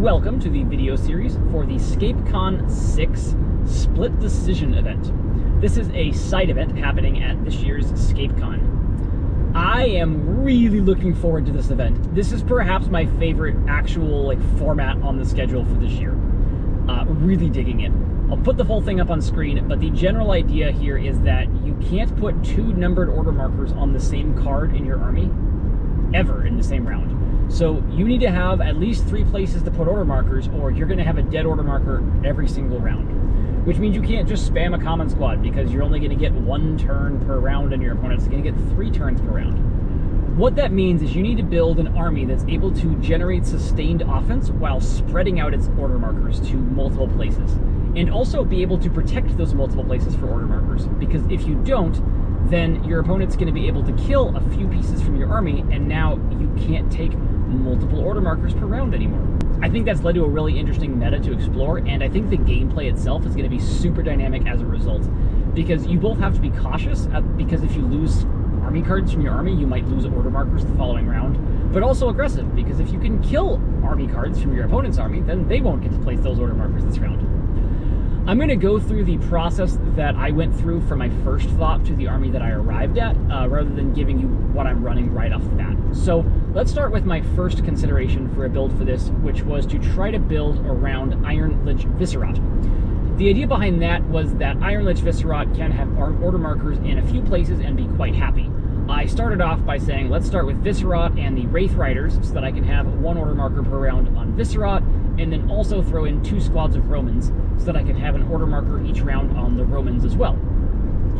Welcome to the video series for the ScapeCon VI Split Decision event. This is a side event happening at this year's ScapeCon. I am really looking forward to this event. This is perhaps my favorite actual format on the schedule for this year. Really digging it. I'll put the whole thing up on screen, but the general idea here is that you can't put two numbered order markers on the same card in your army ever in the same round. So you need to have at least 3 places to put order markers, or you're going to have a dead order marker every single round. Which means you can't just spam a common squad, because you're only going to get 1 turn per round and your opponent's going to get 3 turns per round. What that means is you need to build an army that's able to generate sustained offense while spreading out its order markers to multiple places. And also be able to protect those multiple places for order markers, because if you don't, then your opponent's going to be able to kill a few pieces from your army, and now you can't take multiple order markers per round anymore. I think that's led to a really interesting meta to explore, and I think the gameplay itself is going to be super dynamic as a result, because you both have to be cautious, because if you lose army cards from your army, you might lose order markers the following round, but also aggressive, because if you can kill army cards from your opponent's army, then they won't get to place those order markers this round. I'm going to go through the process that I went through from my first thought to the army that I arrived at, rather than giving you what I'm running right off the bat. So let's start with my first consideration for a build for this, which was to try to build around Iron Lich Viscerat. The idea behind that was that Iron Lich Viscerat can have order markers in a few places and be quite happy. I started off by saying, let's start with Viscerat and the Wraith Riders, so that I can have 1 order marker per round on Viscerat, and then also throw in 2 squads of Romans, so that I can have an order marker each round on the Romans as well.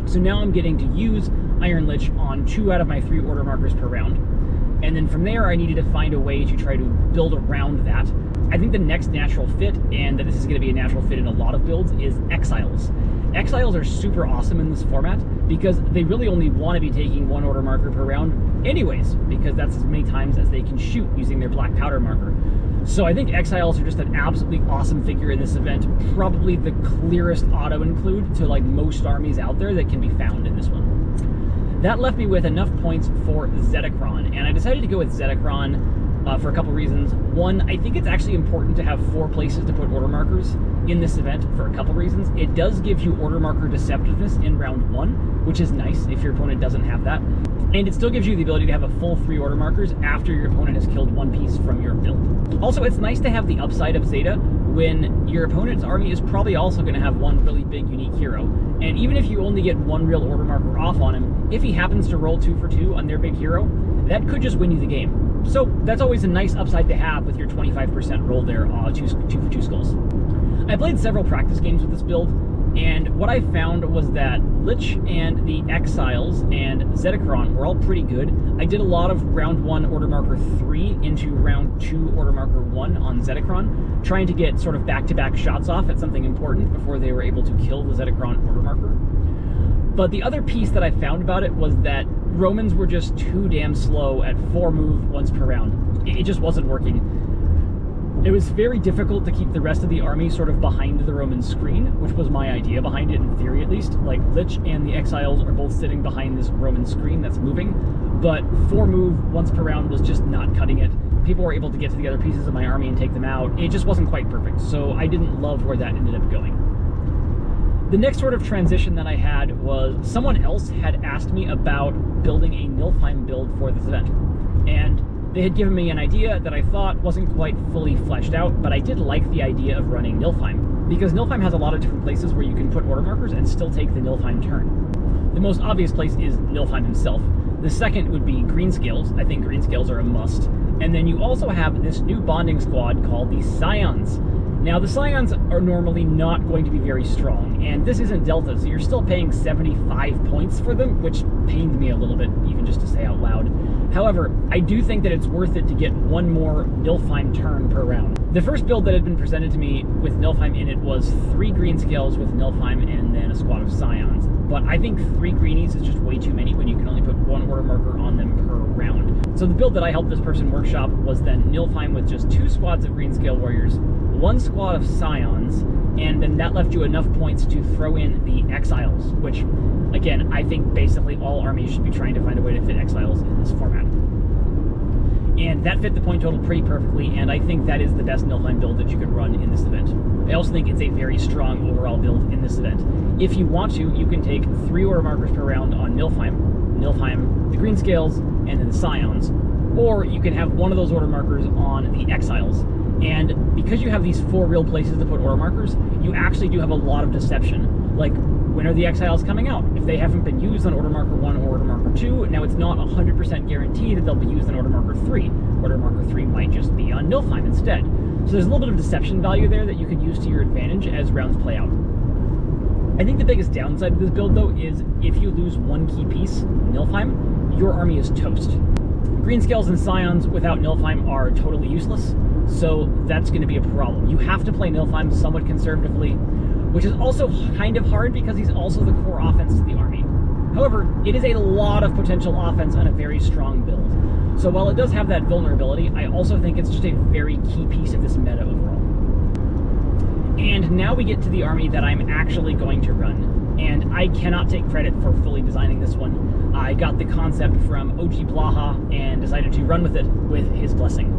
So now I'm getting to use Iron Lich on 2 out of my 3 order markers per round. And then from there, I needed to find a way to try to build around that. I think the next natural fit, and this is going to be a natural fit in a lot of builds, is Exiles. Exiles are super awesome in this format, because they really only want to be taking 1 order marker per round anyways, because that's as many times as they can shoot using their black powder marker. So I think Exiles are just an absolutely awesome figure in this event, probably the clearest auto-include to most armies out there that can be found in this one. That left me with enough points for Zeticron, and I decided to go with Zeticron for a couple reasons. One, I think it's actually important to have 4 places to put order markers in this event for a couple reasons. It does give you order marker deceptiveness in round 1, which is nice if your opponent doesn't have that. And it still gives you the ability to have a full 3 order markers after your opponent has killed 1 piece from your build. Also, it's nice to have the upside of Zeta when your opponent's army is probably also going to have 1 really big unique hero. And even if you only get 1 real order marker off on him, if he happens to roll 2 for 2 on their big hero, that could just win you the game. So that's always a nice upside to have with your 25% roll there, 2 for 2 skulls. I played several practice games with this build, and what I found was that Lich and the Exiles and Zeticron were all pretty good. I did a lot of round 1 order marker 3 into round 2 order marker 1 on Zeticron, trying to get sort of back-to-back shots off at something important before they were able to kill the Zeticron order marker. But the other piece that I found about it was that Romans were just too damn slow at 4 move once per round. It just wasn't working. It was very difficult to keep the rest of the army sort of behind the Roman screen, which was my idea behind it, in theory at least. Lich and the Exiles are both sitting behind this Roman screen that's moving, but 4 move once per round was just not cutting it. People were able to get to the other pieces of my army and take them out. It just wasn't quite perfect, so I didn't love where that ended up going. The next sort of transition that I had was someone else had asked me about building a Nilfheim build for this event, and they had given me an idea that I thought wasn't quite fully fleshed out, but I did like the idea of running Nilfheim, because Nilfheim has a lot of different places where you can put order markers and still take the Nilfheim turn. The most obvious place is Nilfheim himself. The second would be Greenscales. I think Greenscales are a must. And then you also have this new bonding squad called the Scions. Now, the Scions are normally not going to be very strong, and this isn't Delta, so you're still paying 75 points for them, which pained me a little bit, even just to say out loud. However, I do think that it's worth it to get 1 more Nilfheim turn per round. The first build that had been presented to me with Nilfheim in it was 3 Greenscales with Nilfheim and then a squad of Scions. But I think 3 Greenies is just way too many when you can only put 1 order marker on them per round. So the build that I helped this person workshop was then Nilfheim with just 2 squads of Greenscale warriors, 1 squad of Scions, and then that left you enough points to throw in the Exiles, which, again, I think basically all armies should be trying to find a way to fit Exiles in this format. And that fit the point total pretty perfectly, and I think that is the best Nilfheim build that you could run in this event. I also think it's a very strong overall build in this event. If you want to, you can take 3 order markers per round on Nilfheim, the green scales, and then the scions, or you can have one of those order markers on the exiles. And because you have these 4 real places to put order markers, you actually do have a lot of deception. Like, when are the exiles coming out? If they haven't been used on order marker 1 or order marker 2, now it's not 100% guaranteed that they'll be used on order marker 3. Order marker 3 might just be on Nilfheim instead. So there's a little bit of deception value there that you can use to your advantage as rounds play out. I think the biggest downside of this build, though, is if you lose 1 key piece, Nilfheim, your army is toast. Green scales and scions without Nilfheim are totally useless, so that's going to be a problem. You have to play Nilfheim somewhat conservatively, which is also kind of hard because he's also the core offense to the army. However, it is a lot of potential offense on a very strong build. So while it does have that vulnerability, I also think it's just a very key piece of this meta overall. And now we get to the army that I'm actually going to run. And I cannot take credit for fully designing this one. I got the concept from OG Blaha and decided to run with it with his blessing.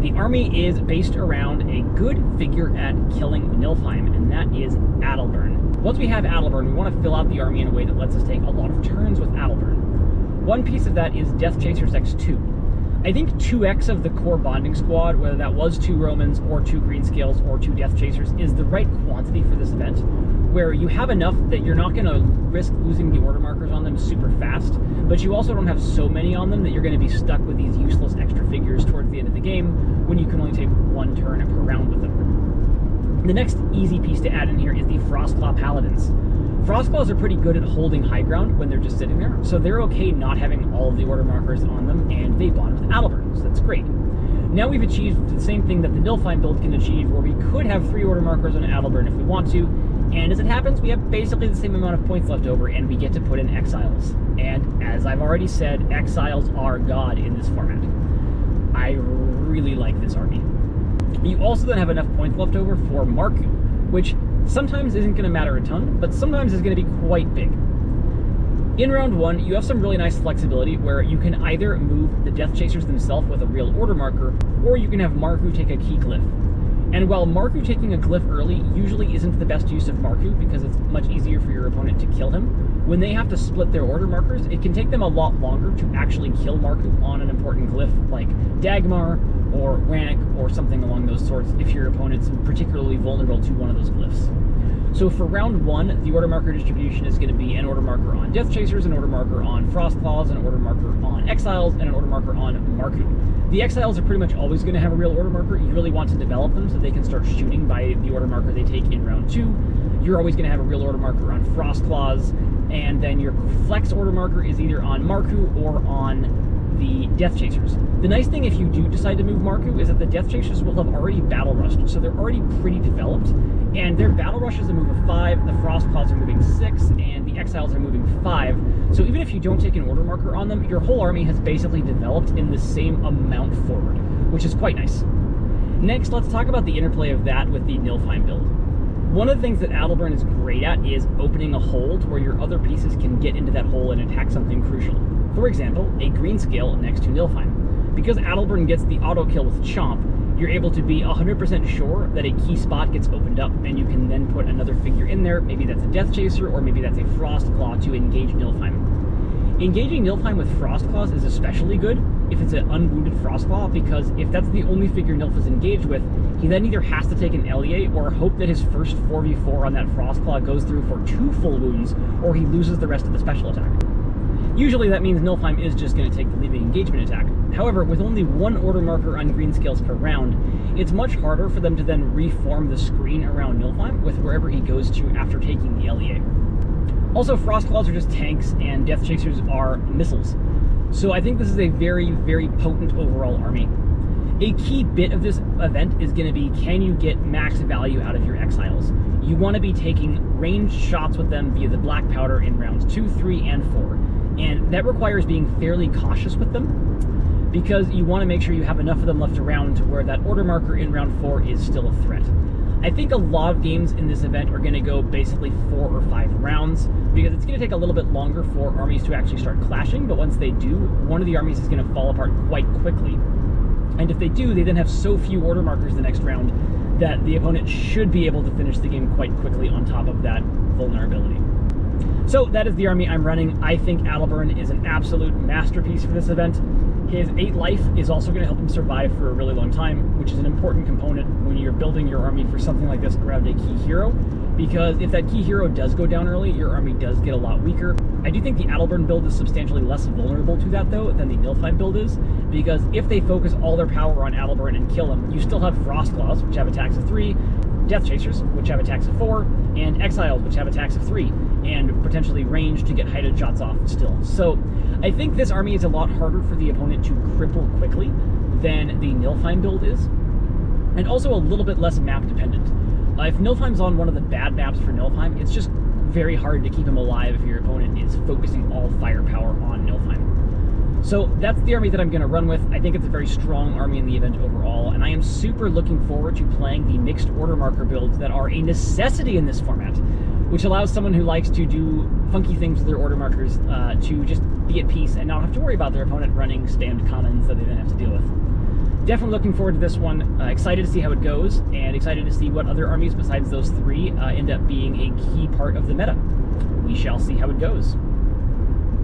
The army is based around a good figure at killing Nilfheim, and that is Adalbern. Once we have Adalbern, we want to fill out the army in a way that lets us take a lot of turns with Adalbern. One piece of that is Death Chasers X2. I think 2x of the core bonding squad, whether that was 2 Romans or 2 Green Scales or 2 Death Chasers, is the right quantity for this event, where you have enough that you're not going to risk losing the order markers on them super fast, but you also don't have so many on them that you're going to be stuck with these useless extra figures towards the end of the game when you can only take 1 turn per round with them. The next easy piece to add in here is the Frostclaw Paladins. Frostclaws are pretty good at holding high ground when they're just sitting there, so they're okay not having all of the order markers on them, and they bond with Adalbern, so that's great. Now we've achieved the same thing that the Nilfheim build can achieve, where we could have 3 order markers on Adalbern if we want to, and as it happens, we have basically the same amount of points left over, and we get to put in exiles. And as I've already said, exiles are god in this format. I really like this army. You also then have enough points left over for Marku, which sometimes isn't going to matter a ton, but sometimes is going to be quite big. In round 1, you have some really nice flexibility where you can either move the Death Chasers themselves with a real order marker, or you can have Marku take a key glyph. And while Marku taking a glyph early usually isn't the best use of Marku because it's much easier for your opponent to kill him, when they have to split their order markers, it can take them a lot longer to actually kill Marku on an important glyph like Dagmar or Rannick or something along those sorts if your opponent's particularly vulnerable to one of those glyphs. So for round 1, the order marker distribution is going to be an order marker on Death Chasers, an order marker on Frostclaws, an order marker on Exiles, and an order marker on Marku. The Exiles are pretty much always going to have a real order marker. You really want to develop them so they can start shooting by the order marker they take in round 2. You're always going to have a real order marker on Frostclaws, and then your flex order marker is either on Marku or on the Death Chasers. The nice thing if you do decide to move Marku is that the Death Chasers will have already battle rushed, so they're already pretty developed, and their battle rush is a move of 5, the Frostclaws are moving 6, and the Exiles are moving 5, so even if you don't take an order marker on them, your whole army has basically developed in the same amount forward, which is quite nice. Next, let's talk about the interplay of that with the Nilfheim build. One of the things that Adalbern is great at is opening a hole to where your other pieces can get into that hole and attack something crucial. For example, a green scale next to Nilfheim. Because Adalbern gets the auto kill with Chomp, you're able to be 100% sure that a key spot gets opened up, and you can then put another figure in there. Maybe that's a Death Chaser, or maybe that's a Frostclaw to engage Nilfheim. Engaging Nilfheim with Frostclaws is especially good if it's an unwounded Frostclaw, because if that's the only figure Nilf is engaged with, he then either has to take an LEA or hope that his first 4v4 on that Frostclaw goes through for 2 full wounds, or he loses the rest of the special attack. Usually that means Nilfheim is just going to take the leaving engagement attack. However, with only 1 order marker on green scales per round, it's much harder for them to then reform the screen around Nilfheim with wherever he goes to after taking the LEA. Also, Frostclaws are just tanks, and Death Chasers are missiles. So I think this is a very, very potent overall army. A key bit of this event is going to be, can you get max value out of your Exiles? You want to be taking ranged shots with them via the black powder in rounds 2, 3, and 4. And that requires being fairly cautious with them, because you want to make sure you have enough of them left around to where that order marker in round 4 is still a threat. I think a lot of games in this event are going to go basically 4 or 5 rounds, because it's going to take a little bit longer for armies to actually start clashing, but once they do, one of the armies is going to fall apart quite quickly. And if they do, they then have so few order markers the next round that the opponent should be able to finish the game quite quickly on top of that vulnerability. So that is the army I'm running. I think Adalbern is an absolute masterpiece for this event. His 8 life is also going to help him survive for a really long time, which is an important component when you're building your army for something like this around a key hero, because if that key hero does go down early, your army does get a lot weaker. I do think the Adalbern build is substantially less vulnerable to that, though, than the Nilfheim build is, because if they focus all their power on Adalbern and kill him, you still have Frostclaws, which have attacks of 3, Death Chasers, which have attacks of 4, and Exiles, which have attacks of 3, and potentially range to get heighted shots off still. So I think this army is a lot harder for the opponent to cripple quickly than the Nilfheim build is, and also a little bit less map dependent. If Nilfheim's on one of the bad maps for Nilfheim, it's just very hard to keep him alive if your opponent is focusing all firepower on Nilfheim. So that's the army that I'm going to run with. I think it's a very strong army in the event overall, and I am super looking forward to playing the mixed order marker builds that are a necessity in this format, which allows someone who likes to do funky things with their order markers to just be at peace and not have to worry about their opponent running spammed commons that they then have to deal with. Definitely looking forward to this one. Excited to see how it goes, and excited to see what other armies besides those 3 end up being a key part of the meta. We shall see how it goes.